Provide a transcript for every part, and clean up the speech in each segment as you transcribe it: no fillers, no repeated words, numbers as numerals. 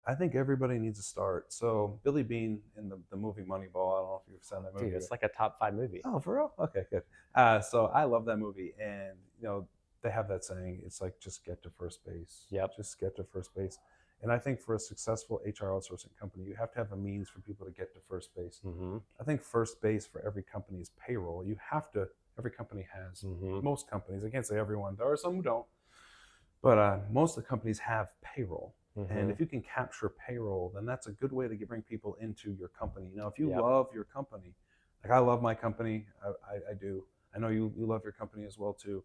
I think everybody needs to start. So Billy Bean in the movie Moneyball, I don't know if you've seen that movie. Dude, it's like a top 5 movie. Oh, for real? Okay, good. So I love that movie, and they have that saying. It's like just get to first base. Yep. Just get to first base. And I think for a successful HR outsourcing company, you have to have a means for people to get to first base. Mm-hmm. I think first base for every company is payroll. You have to. Every company has. Mm-hmm. Most companies. I can't say everyone. There are some who don't. But most of the companies have payroll. Mm-hmm. And if you can capture payroll, then that's a good way to bring people into your company. If you Yep. love your company, like I love my company, I do. I know you love your company as well too.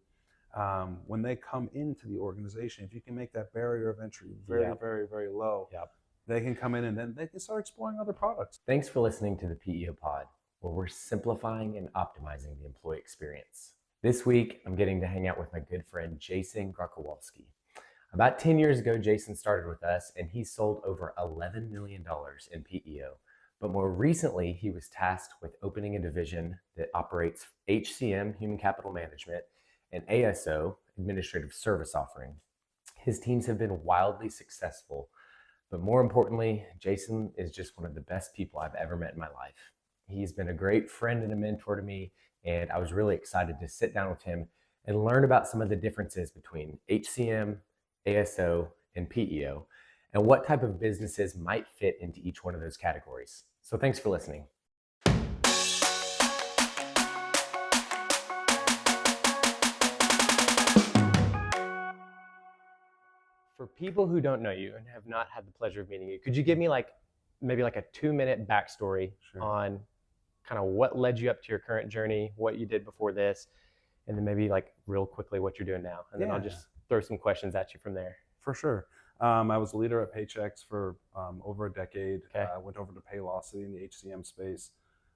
When they come into the organization, if you can make that barrier of entry very, Yep. very, very low, Yep. they can come in and then they can start exploring other products. Thanks for listening to the PEO Pod, where we're simplifying and optimizing the employee experience. This week, I'm getting to hang out with my good friend, Jason Grochowalski. About 10 years ago, Jason started with us, and he sold over $11 million in PEO. But more recently, he was tasked with opening a division that operates HCM, Human Capital Management, and ASO, Administrative Service Offering. His teams have been wildly successful, but more importantly, Jason is just one of the best people I've ever met in my life. He's been a great friend and a mentor to me, and I was really excited to sit down with him and learn about some of the differences between HCM, ASO, and PEO, and what type of businesses might fit into each one of those categories. So thanks for listening. For people who don't know you and have not had the pleasure of meeting you, could you give me maybe a 2-minute backstory on kind of what led you up to your current journey, what you did before this, and then maybe real quickly what you're doing now, and then I'll just throw some questions at you from there. For sure. I was a leader at Paychex for over a decade. Okay. Went over to Paylocity in the HCM space.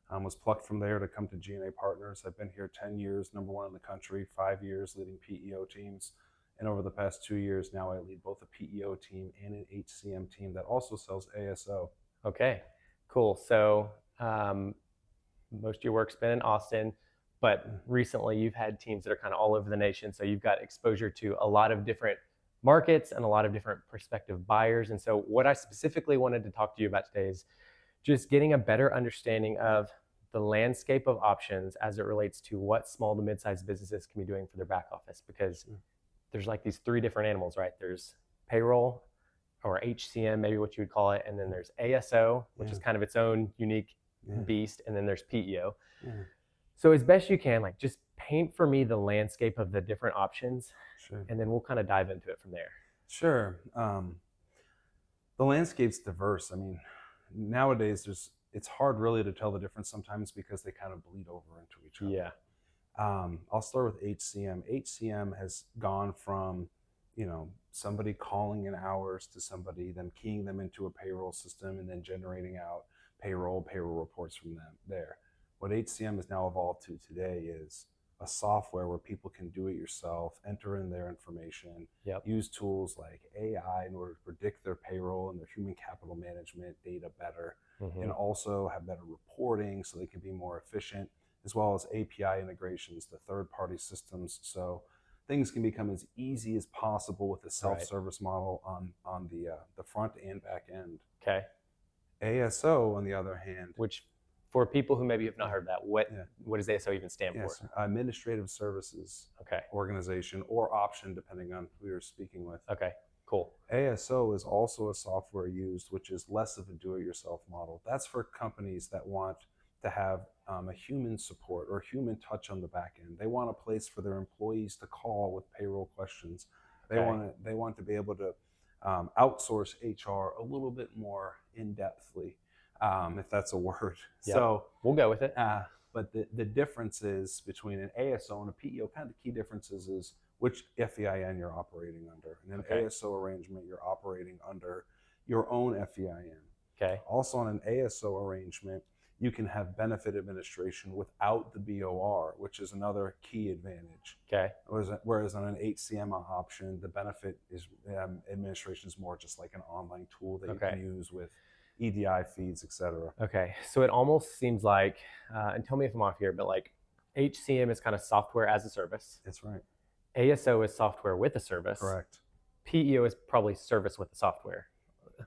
Was plucked from there to come to G&A Partners. I've been here 10 years, number one in the country, 5 years leading PEO teams. And over the past 2 years, now I lead both a PEO team and an HCM team that also sells ASO. Okay, cool. So most of your work's been in Austin, but recently you've had teams that are kind of all over the nation. So you've got exposure to a lot of different markets and a lot of different prospective buyers. And so what I specifically wanted to talk to you about today is just getting a better understanding of the landscape of options as it relates to what small to mid-sized businesses can be doing for their back office, because there's these 3 different animals, right? There's payroll, or HCM, maybe what you would call it, and then there's ASO, which is kind of its own unique beast, and then there's PEO. So as best you can, just paint for me the landscape of the different options, and then we'll kind of dive into it from there. Sure. The landscape's diverse. I mean, nowadays it's hard really to tell the difference sometimes because they kind of bleed over into each other. Yeah. I'll start with HCM. HCM has gone from, somebody calling in hours to somebody, then keying them into a payroll system and then generating out payroll reports from them there. What HCM has now evolved to today is a software where people can do it yourself, enter in their information, use tools like AI in order to predict their payroll and their human capital management data better, and also have better reporting so they can be more efficient, as well as API integrations to third-party systems. So things can become as easy as possible with the self-service model on the front and back end. Okay. ASO, on the other hand, which for people who maybe have not heard of that, what does ASO even stand for? Administrative Services Organization, or option, depending on who you're speaking with. Okay, cool. ASO is also a software used, which is less of a do-it-yourself model. That's for companies that want to have a human support or human touch on the back end. They want a place for their employees to call with payroll questions. They want to be able to outsource HR a little bit more in-depthly, if that's a word. Yep. So we'll go with it. But the differences between an ASO and a PEO, kind of the key differences is which FEIN you're operating under. In an ASO arrangement, you're operating under your own FEIN. Okay. Also, on an ASO arrangement, you can have benefit administration without the BOR, which is another key advantage. Okay. Whereas on an HCM option, the benefit is administration is more just like an online tool that you can use with EDI feeds, etc. Okay, so it almost seems like, and tell me if I'm off here, but HCM is kind of software as a service. That's right. ASO is software with a service. Correct. PEO is probably service with the software.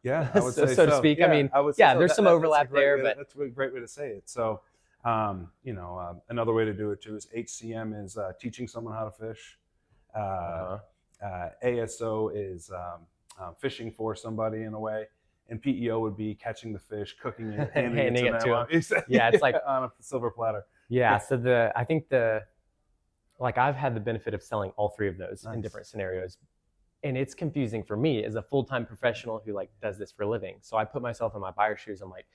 Yeah, I would say so to speak. I Yeah, mean, I would say yeah, so. there's some overlap there, but That's a great way to say it. So, another way to do it too is HCM is teaching someone how to fish. Uh, uh-huh. ASO is fishing for somebody in a way, and PEO would be catching the fish, cooking it, handing Handing it it to to them. them. Yeah, it's like on a silver platter. yeah. Yeah, So I think like I've had the benefit of selling all three of those in nice. different scenarios, and it's confusing for me as a full-time professional who like does this for a living. So I put myself in my buyer's shoes. I'm like,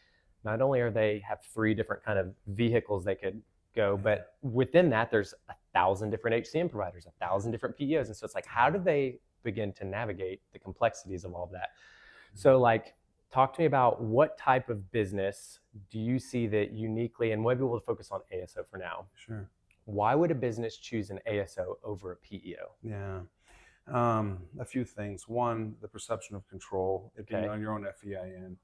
not only are they have three different kind of vehicles they could go, but within that there's 1,000 different HCM providers, 1,000 different PEOs, and so it's like, how do they begin to navigate the complexities of all of that? So like, talk to me about what type of business do you see that uniquely, and maybe we'll focus on ASO for now. Sure. Why would a business choose an ASO over a PEO? Yeah. A few things. One, the perception of control. It being on your own FEIN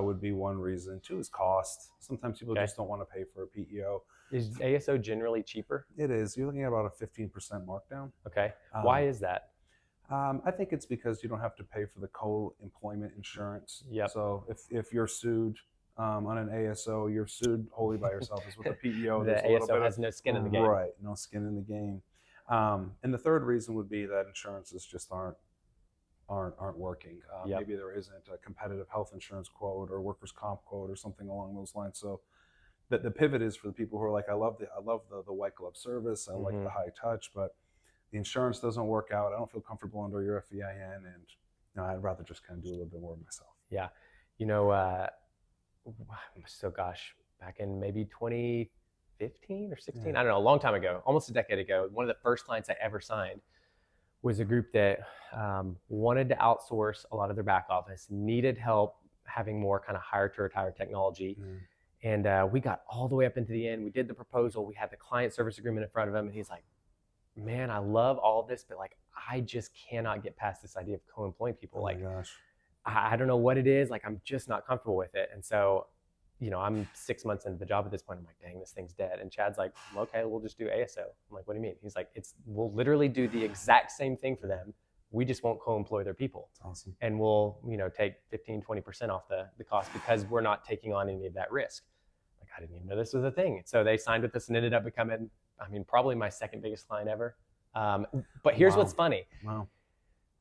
would be one reason. Two is cost. Sometimes people just don't want to pay for a PEO. Is ASO generally cheaper? It is. You're looking at about a 15% markdown. Okay. Why is that? I think it's because you don't have to pay for the co-employment insurance. Yep. So if you're sued on an ASO, you're sued wholly by yourself. As with the PEO, The ASO has no skin in the game. Right, no skin in the game. And the third reason would be that insurances just aren't working. Yep. Maybe there isn't a competitive health insurance quote or workers' comp quote or something along those lines. So the pivot is for the people who are like, I love the white glove service. I like the high touch, but the insurance doesn't work out. I don't feel comfortable under your FEIN, and I'd rather just kind of do a little bit more myself. Yeah, so gosh, back in maybe 2015 or 16, I don't know, a long time ago, almost a decade ago, one of the first clients I ever signed was a group that wanted to outsource a lot of their back office, needed help having more kind of hire to retire technology. And we got all the way up into the end. We did the proposal. We had the client service agreement in front of him, and he's like, man, I love all this, but like, I just cannot get past this idea of co-employing people. Oh my gosh. I don't know what it is. Like, I'm just not comfortable with it. And so, I'm 6 months into the job at this point. I'm like, dang, this thing's dead. And Chad's like, okay, we'll just do ASO. I'm like, what do you mean? He's like, we'll literally do the exact same thing for them. We just won't co-employ their people. That's awesome. And we'll, take 15, 20% off the cost because we're not taking on any of that risk. Like, I didn't even know this was a thing. So they signed with us and ended up becoming, probably my second biggest client ever. But here's what's funny. Wow.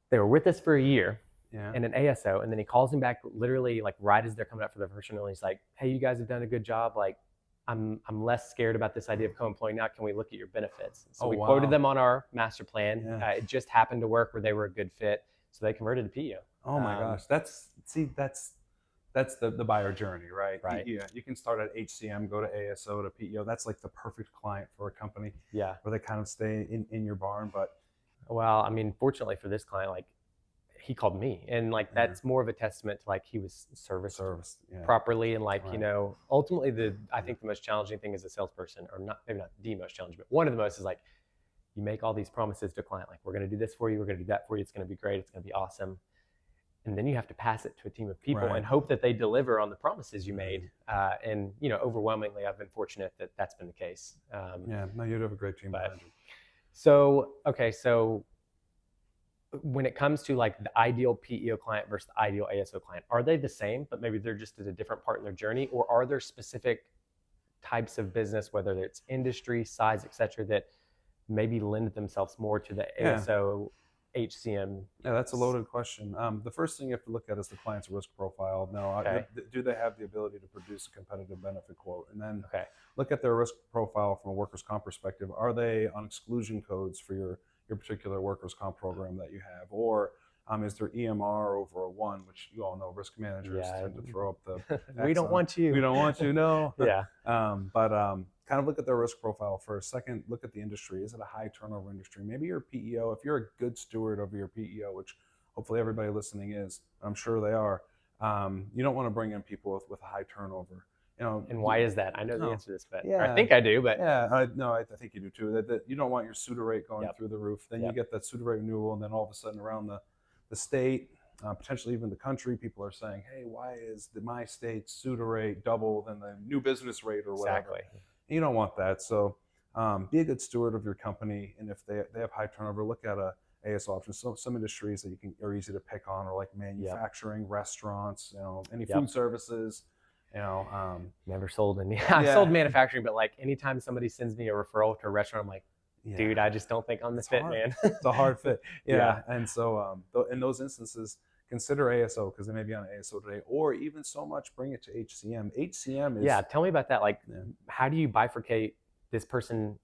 They were with us for a year. Yeah. And an ASO, and then he calls him back literally like right as they're coming up for their first renewal. He's like, hey, you guys have done a good job. Like, I'm less scared about this idea of co-employing now. Can we look at your benefits? So we quoted them on our master plan. Yeah. It just happened to work where they were a good fit. So they converted to PEO. Oh my gosh. That's the buyer journey, right? Right. Yeah. You can start at HCM, go to ASO to PEO. That's like the perfect client for a company. Yeah. Where they kind of stay in your barn. But well, fortunately for this client, like, he called me, and like that's more of a testament to like he was serviced properly, and like ultimately I think the most challenging thing as a salesperson, or maybe not the most challenging, but one of the most, is like you make all these promises to a client, like, we're going to do this for you, we're going to do that for you, it's going to be great, it's going to be awesome, and then you have to pass it to a team of people and hope that they deliver on the promises you made. And overwhelmingly, I've been fortunate that that's been the case. You have a great team behind you. So when it comes to like the ideal PEO client versus the ideal ASO client, are they the same, but maybe they're just at a different part in their journey? Or are there specific types of business, whether it's industry, size, et cetera, that maybe lend themselves more to the ASO, HCM? Yeah, that's a loaded question. The first thing you have to look at is the client's risk profile. Now, do they have the ability to produce a competitive benefit quote? And then look at their risk profile from a workers' comp perspective. Are they on exclusion codes for your particular workers' comp program that you have? Or is there EMR over a 1, which you all know risk managers tend to throw up the we don't want you. We don't want you, no. But kind of look at their risk profile first. Second, look at the industry. Is it a high turnover industry? Maybe your PEO, if you're a good steward over your PEO, which hopefully everybody listening is, I'm sure they are, you don't want to bring in people with a high turnover. And why is that? I know the answer to this, but I think I do. But I think you do too. That you don't want your SUTA rate going through the roof. Then you get that SUTA rate renewal, and then all of a sudden around the state, potentially even the country, people are saying, "Hey, why is my state's SUTA rate double than the new business rate or whatever?" Exactly. And you don't want that. So be a good steward of your company, and if they have high turnover, look at a ASO options. So some industries that are easy to pick on are like manufacturing, restaurants, any food services. Never sold any. I've sold manufacturing, but like anytime somebody sends me a referral to a restaurant, I'm like, dude, I just don't think I'm the fit, man. It's a hard fit. And so in those instances, consider ASO because they may be on ASO today, or even so much bring it to HCM. HCM is tell me about that. Like, how do you bifurcate? This person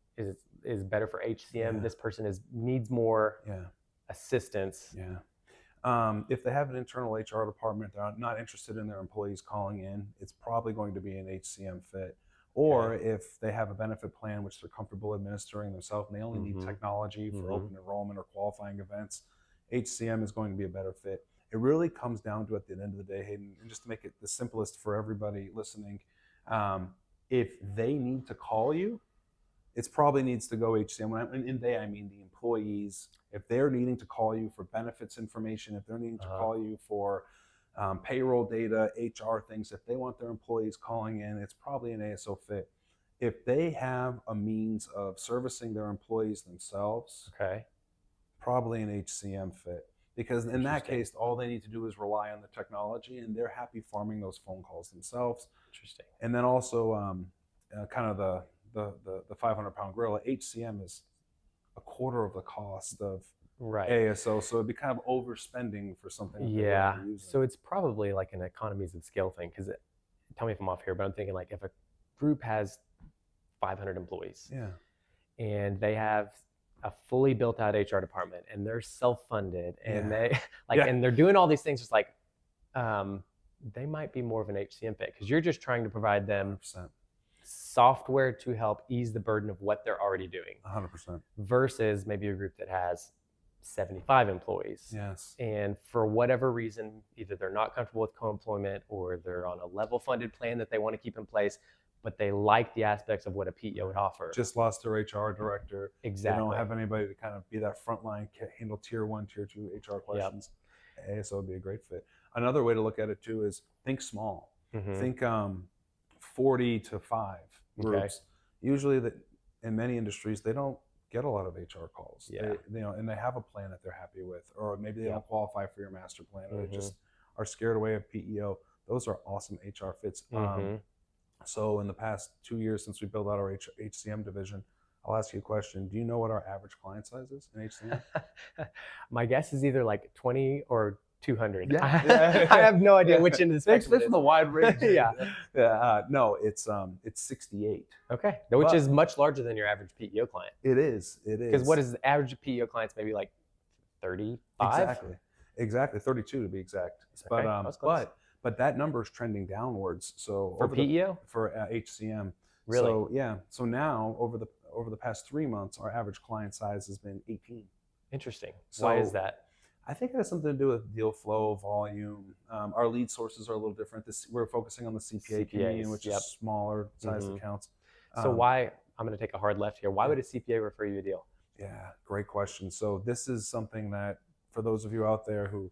is better for HCM. This person needs more assistance. If they have an internal HR department, they're not interested in their employees calling in, it's probably going to be an HCM fit. Or if they have a benefit plan which they're comfortable administering themselves and they only need technology for open enrollment or qualifying events, HCM is going to be a better fit. It really comes down to, at the end of the day, Hayden, and just to make it the simplest for everybody listening, if they need to call you, it probably needs to go HCM. When in they, I mean the employees. If they're needing to call you for benefits information, if they're needing to call you for payroll data, HR things, if they want their employees calling in, it's probably an ASO fit. If they have a means of servicing their employees themselves, probably an HCM fit. Because in that case, all they need to do is rely on the technology, and they're happy farming those phone calls themselves. Interesting. And then also, kind of the 500-pound gorilla, HCM is a quarter of the cost of ASO, so it'd be kind of overspending for something. So it's probably like an economies of scale thing. Because tell me if I'm off here, but I'm thinking like if a group has 500 employees, and they have a fully built out HR department, and they're self-funded, and they and they're doing all these things, just like they might be more of an HCM fit because you're just trying to provide them 100%. Software to help ease the burden of what they're already doing. 100%. Versus maybe a group that has 75 employees. And for whatever reason, either they're not comfortable with co-employment or they're on a level funded plan that they want to keep in place, but they like the aspects of what a PEO would offer. Just lost their HR director. Exactly. They don't have anybody to kind of be that frontline, handle tier 1, tier 2 HR questions. ASO would be a great fit. Another way to look at it too is think small. Think 40 to 5 groups. Usually that in many industries, they don't get a lot of HR calls. And they have a plan that they're happy with, or maybe they don't qualify for your master plan, or they just are scared away of PEO. Those are awesome HR fits. So in the past 2 years since we built out our HCM division, I'll ask you a question. Do you know what our average client size is in HCM? My guess is either like 20 or 200. I have no idea which end of the spectrum. It's the wide range. No, it's 68. Okay, which is much larger than your average PEO client. It is. Because what is the average PEO clients? Maybe like 35. Exactly, 32 to be exact. But that number is trending downwards. So for PEO, for HCM. Really? So So now over the past 3 months, our average client size has been 18. Interesting. Why is that? I think it has something to do with deal flow, volume. Our lead sources are a little different. We're focusing on the CPA community, which is smaller sized accounts. So why, I'm going to take a hard left here. Why would a CPA refer you a deal? Yeah, great question. So this is something that for those of you out there who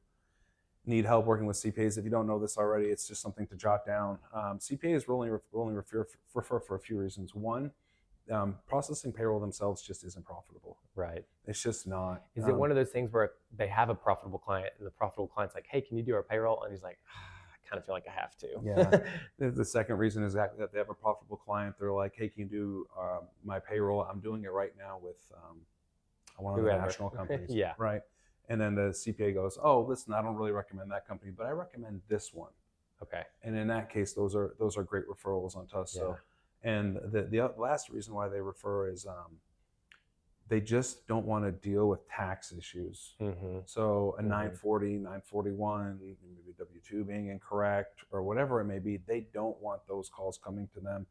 need help working with CPAs, if you don't know this already, it's just something to jot down. CPAs will only refer for a few reasons. One, processing payroll themselves just isn't profitable. Right. It's just not. Is it one of those things where they have a profitable client and the profitable client's like, hey, can you do our payroll? And he's like, I kind of feel like I have to. The second reason is that they have a profitable client. They're like, hey, can you do my payroll? I'm doing it right now with one of the national companies. Right. And then the CPA goes, oh, listen, I don't really recommend that company, but I recommend this one. Okay. And in that case, those are great referrals onto us. So, and the last reason why they refer is they just don't want to deal with tax issues. So a 940, 941, maybe W-2 being incorrect or whatever it may be, they don't want those calls coming to them.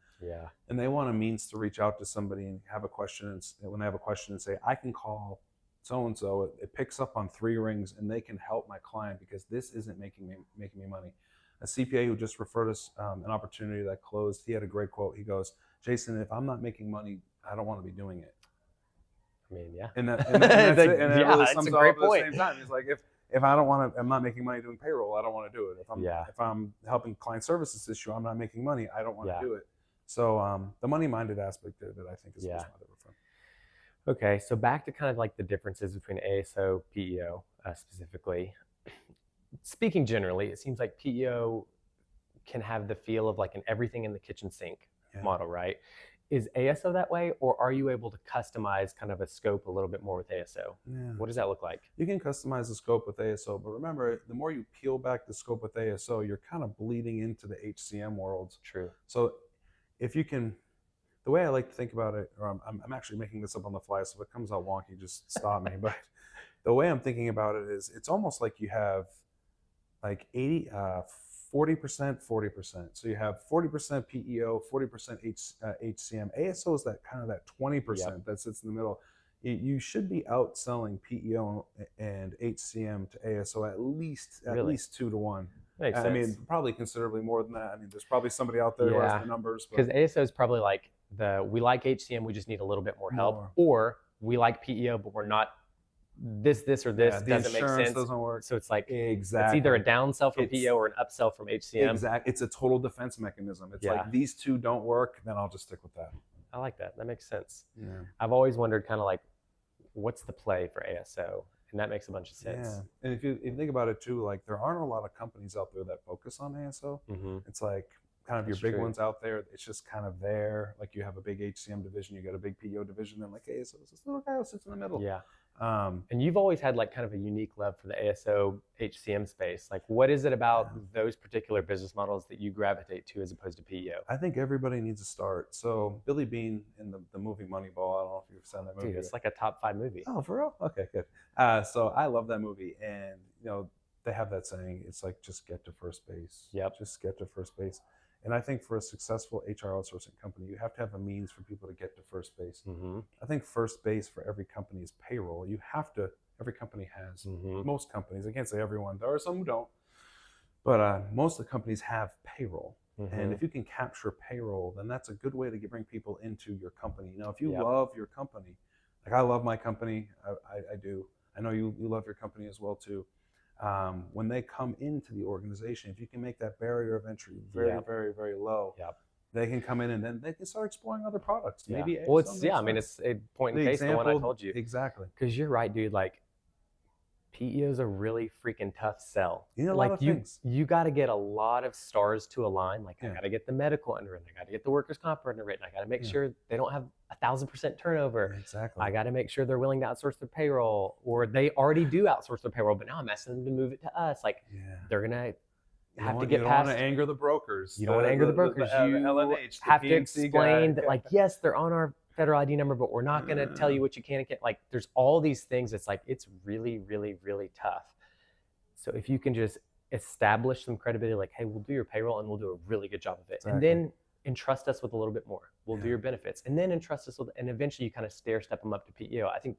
And they want a means to reach out to somebody and have a question. And when they have a question and say, I can call so-and-so, it picks up on 3 rings and they can help my client because this isn't making me money. A CPA who just referred us an opportunity that closed, he had a great quote. He goes, Jason, if I'm not making money, I don't want to be doing it. I mean, yeah. And that's it. And it really sums a great up point. at the same time. He's like, if I don't want to, I'm not making money doing payroll, I don't want to do it. If I'm helping client services issue, I'm not making money, I don't want to do it. So the money-minded aspect of it, I think, is the reason why they refer. Okay, so back to kind of like the differences between ASO, PEO specifically. Speaking generally, it seems like PEO can have the feel of like an everything in the kitchen sink Yeah. model, right? Is ASO that way, or are you able to customize kind of a scope a little bit more with ASO? Yeah. What does that look like? You can customize the scope with ASO, but remember, the more you peel back the scope with ASO, you're kind of bleeding into the HCM world. True. So if you can, the way I like to think about it, or I'm actually making this up on the fly, so if it comes out wonky, just stop me. But the way I'm thinking about it is it's almost like you have like 40%, 40%. So you have 40% PEO, 40% HCM. ASO is that kind of that 20% that sits in the middle. You should be outselling PEO and HCM to ASO at least 2-to-1. Makes I sense. mean, probably considerably more than that. I mean, there's probably somebody out there who has the numbers. Because ASO is probably like we like HCM, we just need a little bit more help, or we like PEO, but we're not this or this doesn't make sense. Doesn't work. So it's like it's exactly either a downsell from PEO or an upsell from HCM. Exactly. It's a total defense mechanism. It's like these two don't work, then I'll just stick with that. I like that. That makes sense. Yeah. I've always wondered kind of like what's the play for ASO, and that makes a bunch of sense. Yeah. And if you think about it too, like there aren't a lot of companies out there that focus on ASO. Mm-hmm. It's like kind of your big ones out there. It's just kind of there. Like you have a big HCM division, you got a big PEO division, and like ASO is this little guy who sits in the middle. Yeah. And you've always had like kind of a unique love for the ASO HCM space. Like what is it about those particular business models that you gravitate to as opposed to PEO? I think everybody needs to start. So Billy Beane in the movie Moneyball, I don't know if you've seen that movie. Dude, it's like a top 5 movie. Oh, for real? Okay, good. So I love that movie, and they have that saying, it's like just get to first base. Yep. Just get to first base. And I think for a successful HR outsourcing company, you have to have a means for people to get to first base. Mm-hmm. I think first base for every company is payroll. Every company has, most companies, I can't say everyone, there are some who don't, but most of the companies have payroll. Mm-hmm. And if you can capture payroll, then that's a good way to bring people into your company. If you love your company, like I love my company, I do. I know you love your company as well too. When they come into the organization, if you can make that barrier of entry very, very, very low, they can come in and then they can start exploring other products. Yeah. Maybe I mean, it's a point in case the one I told you. Exactly. Because you're right, dude. Like PEO is a really freaking tough sell. You need a lot of things. You got to get a lot of stars to align. Like I got to get the medical underwritten. I got to get the workers' comp underwritten. I got to make sure they don't have 1,000% turnover. Exactly. I got to make sure they're willing to outsource their payroll, or they already do outsource their payroll, but now I'm asking them to move it to us. Like they're gonna have to get past. You don't want to anger the brokers. You don't want to anger the brokers. You LNH, have to explain that, like, yes, they're on our federal ID number, but we're not going to tell you what you can and can't. Like, there's all these things. It's like, it's really, really, really tough. So if you can just establish some credibility, like, hey, we'll do your payroll and we'll do a really good job of it. Exactly. And then entrust us with a little bit more. We'll do your benefits. And then entrust us with, and eventually you kind of step them up to PEO. I think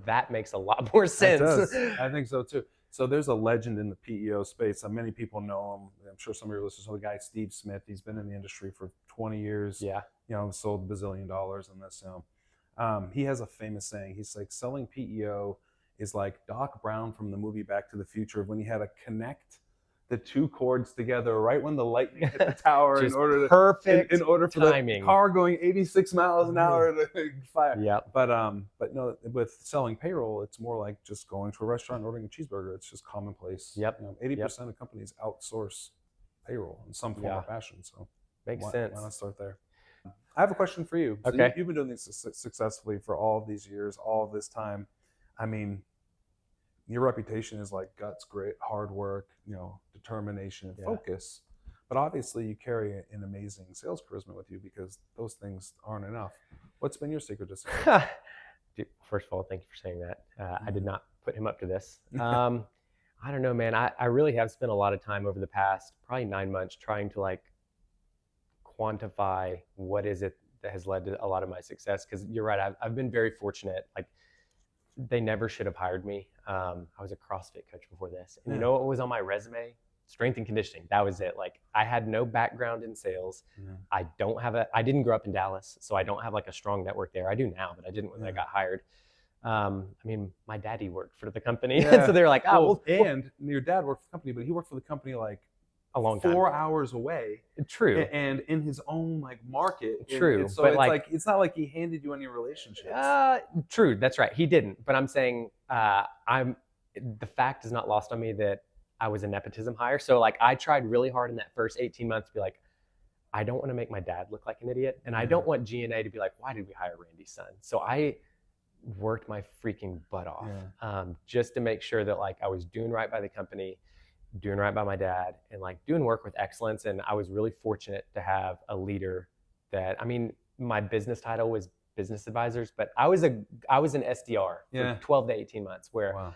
that makes a lot more sense. It does. I think so too. So there's a legend in the PEO space. Many people know him. I'm sure some of your listeners know the guy, Steve Smith. He's been in the industry for 20 years. Yeah. Sold $1 bazillion in this. He has a famous saying. He's like, selling PEO is like Doc Brown from the movie Back to the Future, when he had to connect the two cords together right when the lightning hit the tower in order for timing. The car going 86 miles an hour to fire. Yeah. But no, with selling payroll, it's more like just going to a restaurant and ordering a cheeseburger. It's just commonplace. Yep. 80% of companies outsource payroll in some form or fashion. So makes sense. Why not start there? I have a question for you. So okay. You've been doing this successfully for all of these years, all of this time. I mean, your reputation is like guts, grit, hard work, determination, and focus. But obviously, you carry an amazing sales charisma with you, because those things aren't enough. What's been your secret to success? Dude, first of all, thank you for saying that. I did not put him up to this. I don't know, man. I really have spent a lot of time over the past probably 9 months trying to like quantify what is it that has led to a lot of my success. Because you're right, I've been very fortunate. Like, they never should have hired me. I was a CrossFit coach before this. And you know what was on my resume? Strength and conditioning. That was it. Like, I had no background in sales. I didn't grow up in Dallas, so I don't have like a strong network there. I do now, but I didn't when I got hired. I mean, my daddy worked for the company. So they were like, and your dad worked for the company, but he worked for the company like a long time. 4 hours away. True. And in his own like market. True. So but it's like, like, it's not like he handed you any relationships. True. That's right. He didn't. But I'm saying the fact is not lost on me that I was a nepotism hire. So like I tried really hard in that first 18 months to be like, I don't want to make my dad look like an idiot. And I don't want G&A to be like, why did we hire Randy's son? So I worked my freaking butt off just to make sure that like I was doing right by the company, doing right by my dad, and like doing work with excellence. And I was really fortunate to have a leader that, I mean, my business title was business advisors, but I was an SDR for 12 to 18 months where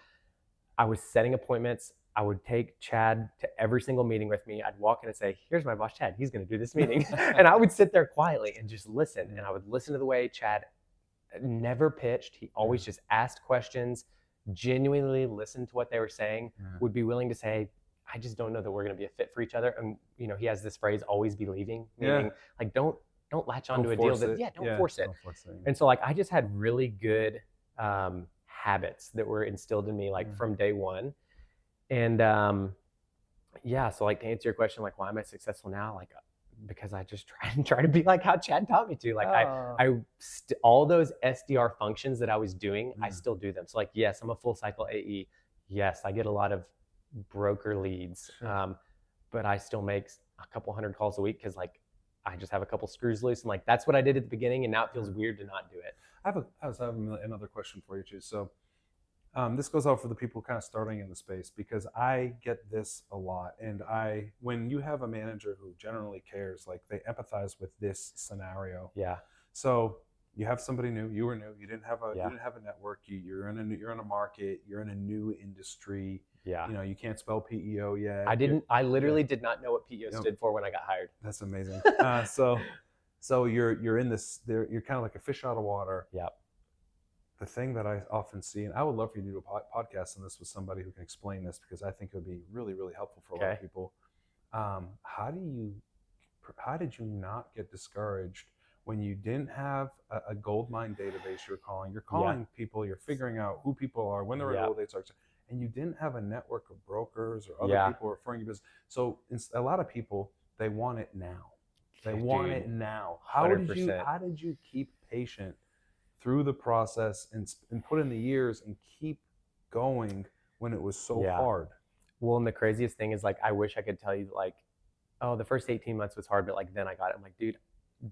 I was setting appointments. I would take Chad to every single meeting with me. I'd walk in and say, here's my boss, Chad. He's going to do this meeting. And I would sit there quietly and just listen. And I would listen to the way Chad never pitched. He always just asked questions, genuinely listened to what they were saying, would be willing to say, I just don't know that we're going to be a fit for each other. And, you know, he has this phrase, always be leaving, meaning like, don't latch onto a deal that, don't force it. And so like, I just had really good habits that were instilled in me, like from day one. And so like to answer your question, like why am I successful now? Like because I just try to be like how Chad taught me to. Like all those SDR functions that I was doing, I still do them. So like yes, I'm a full cycle AE. Yes, I get a lot of broker leads, but I still make a couple hundred calls a week because like I just have a couple screws loose, and like that's what I did at the beginning, and now it feels weird to not do it. I have another question for you too. So. This goes out for the people kind of starting in the space because I get this a lot. And when you have a manager who generally cares, like they empathize with this scenario. Yeah. So you have somebody new, you were new, you didn't have a network, you're in a market, you're in a new industry. Yeah. You know, you can't spell PEO yet. I literally did not know what PEO stood for when I got hired. That's amazing. So you're in this, you're kind of like a fish out of water. Yep. The thing that I often see, and I would love for you to do a podcast on this with somebody who can explain this because I think it would be really, really helpful for a lot of people. How did you not get discouraged when you didn't have a gold mine database you're calling? You're calling people, you're figuring out who people are, when the renewal dates are, and you didn't have a network of brokers or other people referring you business. So a lot of people, they want it now. They want it now. How did you keep patient through the process and put in the years and keep going when it was so hard? Well, and the craziest thing is like, I wish I could tell you like, oh, the first 18 months was hard, but like then I got it. I'm like, dude,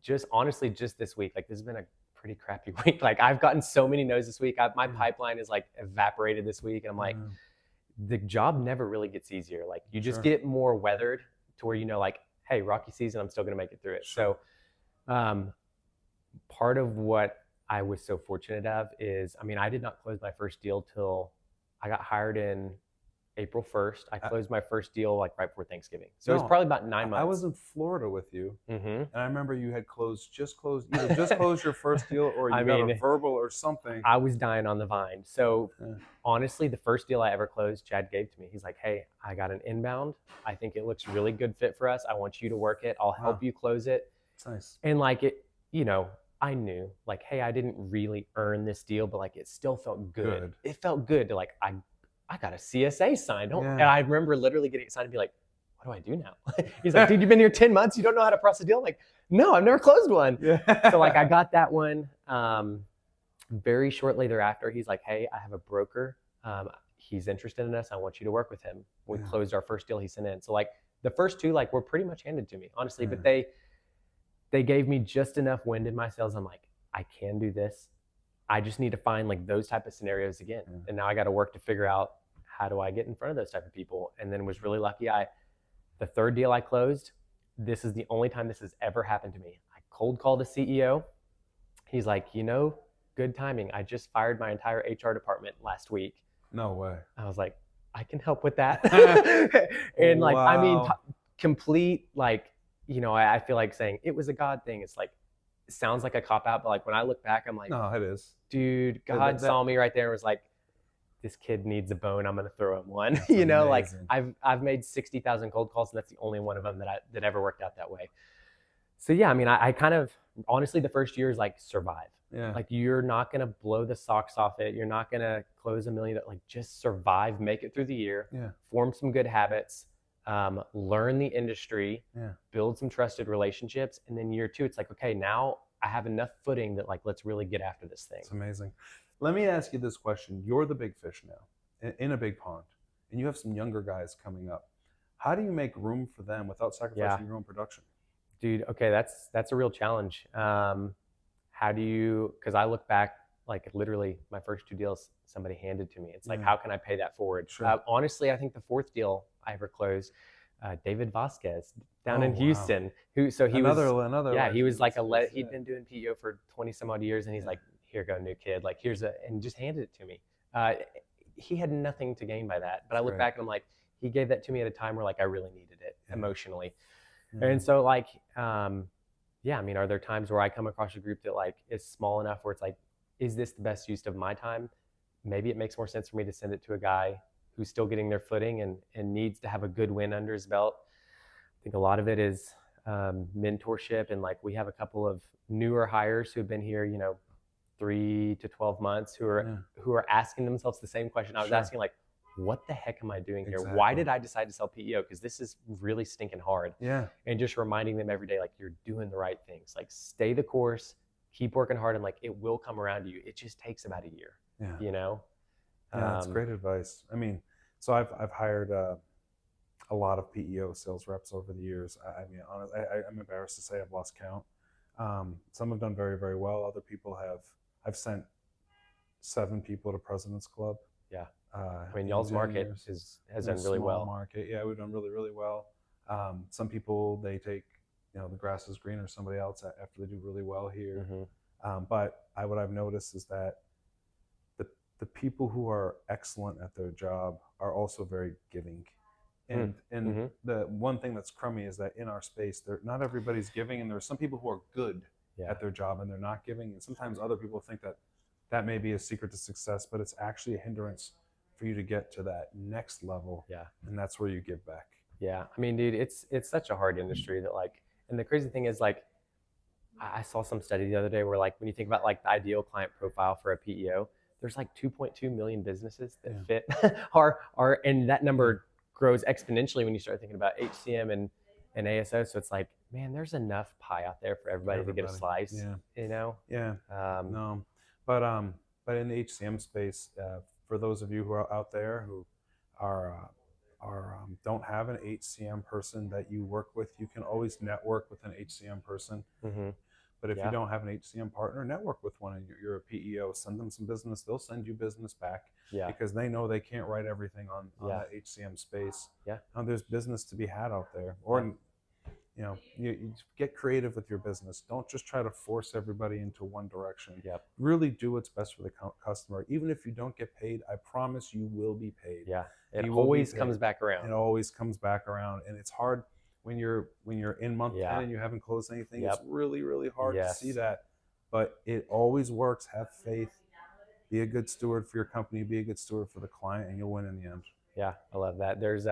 just honestly, just this week, like this has been a pretty crappy week. Like I've gotten so many no's this week. My pipeline is like evaporated this week. And I'm like, the job never really gets easier. Like you just get more weathered to where, you know, like, hey, rocky season, I'm still going to make it through it. So part of what I was so fortunate of is, I mean, I did not close my first deal till I got hired in April 1st. I closed my first deal like right before Thanksgiving. So it was probably about 9 months. I was in Florida with you, and I remember you had just closed your first deal, or you got a verbal or something. I was dying on the vine. So honestly, the first deal I ever closed, Chad gave to me. He's like, hey, I got an inbound. I think it looks really good fit for us. I want you to work it. I'll help you close it. That's nice. And like it, you know, I knew like, hey, I didn't really earn this deal, but like it still felt good. It felt good to like, I got a CSA signed. And I remember literally getting it signed and be like, what do I do now? He's like, dude, you've been here 10 months. You don't know how to process a deal? I'm like, no, I've never closed one. So like I got that one. Very shortly thereafter, he's like, hey, I have a broker. He's interested in us. I want you to work with him. We closed our first deal he sent in. So like the first two like were pretty much handed to me, honestly, but they gave me just enough wind in my sails. I'm like, I can do this. I just need to find like those type of scenarios again. And now I got to work to figure out how do I get in front of those type of people. And then was really lucky. The third deal I closed, this is the only time this has ever happened to me. I cold called a CEO. He's like, you know, good timing. I just fired my entire HR department last week. No way. I was like, I can help with that. And like, I mean, complete, like, you know, I feel like saying it was a God thing. It's like, it sounds like a cop out, but like when I look back, I'm like, no, it is. Dude, God saw me right there and was like, this kid needs a bone. I'm going to throw him one. You know, amazing. Like I've made 60,000 cold calls, and that's the only one of them that ever worked out that way. So yeah, I mean, I kind of, honestly, the first year is like survive. Yeah. Like you're not going to blow the socks off it. You're not going to close $1 million. Like just survive, make it through the year, form some good habits. learn the industry, Yeah. build some trusted relationships, and then year two, it's like, okay, now I have enough footing that like let's really get after this thing. It's amazing. Let me ask you this question. You're the big fish now in a big pond, and you have some younger guys coming up. How do you make room for them without sacrificing your own production? Dude, okay, that's a real challenge. How do you? Because I look back, like literally my first two deals, somebody handed to me. It's like, how can I pay that forward? Sure. Honestly, I think the fourth deal I ever closed, David Vasquez down in wow. Houston, he was he was like he'd been doing PEO for 20 some odd years, and he's like, here go new kid, like and just handed it to me. He had nothing to gain by that, but I look back and I'm like, he gave that to me at a time where like I really needed it emotionally. And so like, yeah, I mean, are there times where I come across a group that like is small enough where it's like, is this the best use of my time? Maybe it makes more sense for me to send it to a guy who's still getting their footing and needs to have a good win under his belt. I think a lot of it is mentorship, and like we have a couple of newer hires who have been here, 3 to 12 months, who are asking themselves the same question I was asking, like, what the heck am I doing here? Why did I decide to sell PEO? Because this is really stinking hard. Yeah. And just reminding them every day, like, you're doing the right things. Like, stay the course, keep working hard, and like it will come around to you. It just takes about a year. Yeah. Yeah, that's great advice. I mean, so I've hired a lot of PEO sales reps over the years. I mean, honestly, I'm embarrassed to say I've lost count. Some have done very, very well. Other people I've sent 7 people to President's Club. Yeah. I mean, y'all's market has done really well. Market. Yeah, we've done really, really well. Some people, they take, the grass is greener, somebody else after they do really well here. But what I've noticed is that the people who are excellent at their job are also very giving. And the one thing that's crummy is that in our space, not everybody's giving, and there are some people who are good at their job and they're not giving. And sometimes other people think that may be a secret to success, but it's actually a hindrance for you to get to that next level. Yeah. And that's where you give back. Yeah. I mean, dude, it's such a hard industry that like, and the crazy thing is like, I saw some study the other day where like, when you think about like the ideal client profile for a PEO, there's like 2.2 million businesses that fit and that number grows exponentially when you start thinking about HCM and ASO. So it's like, man, there's enough pie out there for everybody to get a slice, Yeah. No, but in the HCM space, for those of you who are out there who are don't have an HCM person that you work with, you can always network with an HCM person. But if you don't have an HCM partner, network with one, and you're a PEO, send them some business. They'll send you business back because they know they can't write everything on that HCM space. There's business to be had out there. Or, you get creative with your business. Don't just try to force everybody into one direction. Really do what's best for the customer. Even if you don't get paid, I promise you will be paid. It always comes back around. It always comes back around. And it's hard when you're in month 10 and you haven't closed anything. It's really, really hard to see that, but it always works. Have faith, be a good steward for your company, be a good steward for the client, and you'll win in the end. Yeah, I love that. There's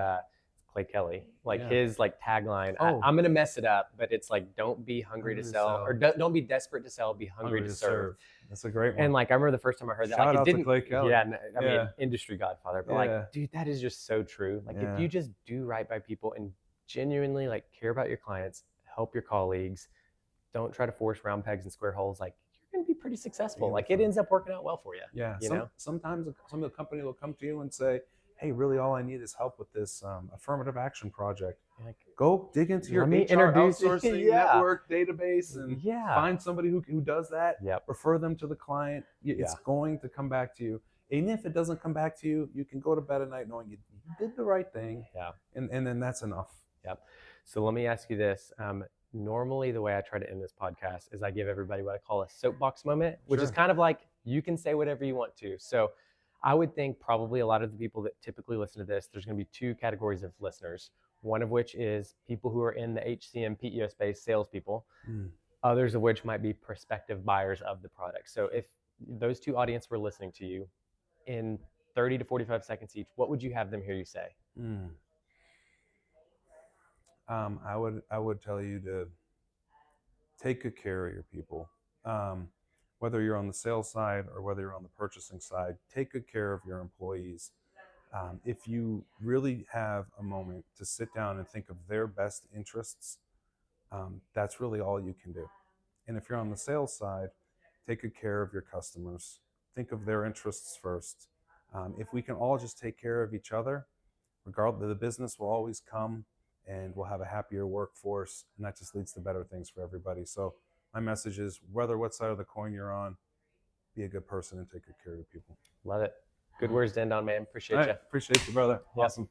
Clay Kelly, his like tagline. I'm gonna mess it up, but it's like, don't be hungry to sell, or don't be desperate to sell, be hungry to serve. That's a great one. And like, I remember the first time I heard that, Shout like, out to Clay Kelly. I mean, industry godfather, but like, dude, that is just so true. Like, if you just do right by people and genuinely like care about your clients, help your colleagues, don't try to force round pegs and square holes, like, you're going to be pretty successful. Like, it ends up working out well for you. Sometimes some of the company will come to you and say, hey, really all I need is help with this affirmative action project. Like, go dig into your HR outsourcing network database and find somebody who does that. Refer them to the client. It's going to come back to you. Even if it doesn't come back to you, you can go to bed at night knowing you did the right thing. And then that's enough. So let me ask you this. Normally, the way I try to end this podcast is I give everybody what I call a soapbox moment, which is kind of like, you can say whatever you want to. So I would think probably a lot of the people that typically listen to this, there's going to be 2 categories of listeners, one of which is people who are in the HCM PEO space, salespeople, others of which might be prospective buyers of the product. So if those 2 audience were listening to you in 30 to 45 seconds each, what would you have them hear you say? I would tell you to take good care of your people. Whether you're on the sales side or whether you're on the purchasing side, take good care of your employees. If you really have a moment to sit down and think of their best interests, that's really all you can do. And if you're on the sales side, take good care of your customers. Think of their interests first. If we can all just take care of each other, regardless, the business will always come, and we'll have a happier workforce, and that just leads to better things for everybody. So my message is, whether what side of the coin you're on, be a good person and take good care of your people. Love it. Good words to end on, man. All Appreciate right, you. appreciate you, brother. Yep. Awesome.